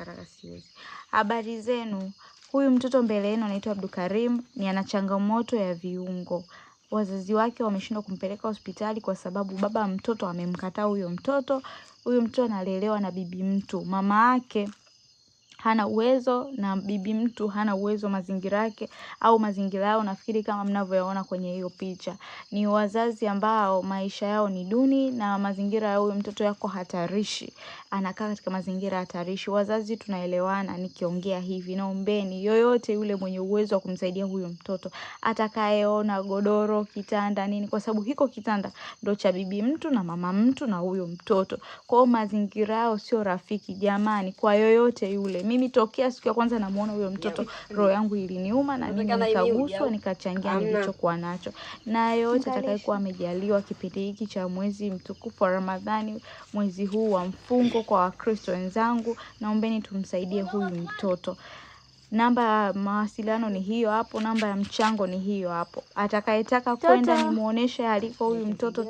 Siwezi. Habari zenu. Huyu mtoto mbele yenu anaitwa Abdukarim, ni ana changamoto ya viungo. Wazazi wake wameshindwa kumpeleka hospitali kwa sababu baba mtoto amemkataa huyo mtoto. Huyo mtoto analelewa na bibi mtu. Mama yake hana uwezo na bibi mtu hana uwezo, mazingira yake au mazingira yao nafikiri kama mnavyoyaona kwenye hiyo picha. Ni wazazi ambao maisha yao ni duni na mazingira ya huyo mtoto yako hatarishi. Anakaa katika mazingira hatarishi. Wazazi tunaelewana nikiongea hivi. Naombeni yoyote yule mwenye uwezo wa kumsaidia huyo mtoto, atakayeona godoro, kitanda, nini, kwa sababu hiko kitanda ndo cha bibi mtu na mama mtu na huyo mtoto. Kwa mazingira yao sio rafiki jamani, kwa yoyote yule. Mimi tokea siku ya kwanza namuona huyo mtoto, roho yangu iliniuma na mimi nikaguswa, nikachangia nilichokuwa nacho. Na yoyote atakayekuwa amejaliwa kipindi hiki cha mwezi mtukufu wa Ramadhani, mwezi huu wa mfungo kwa Wakristo wenzangu, naombeni tumsaidie huyu mtoto. Namba ya mawasiliano ni hiyo hapo, namba ya mchango ni hiyo hapo. Atakayetaka kwenda nimuoneshe aliko huyu mtoto.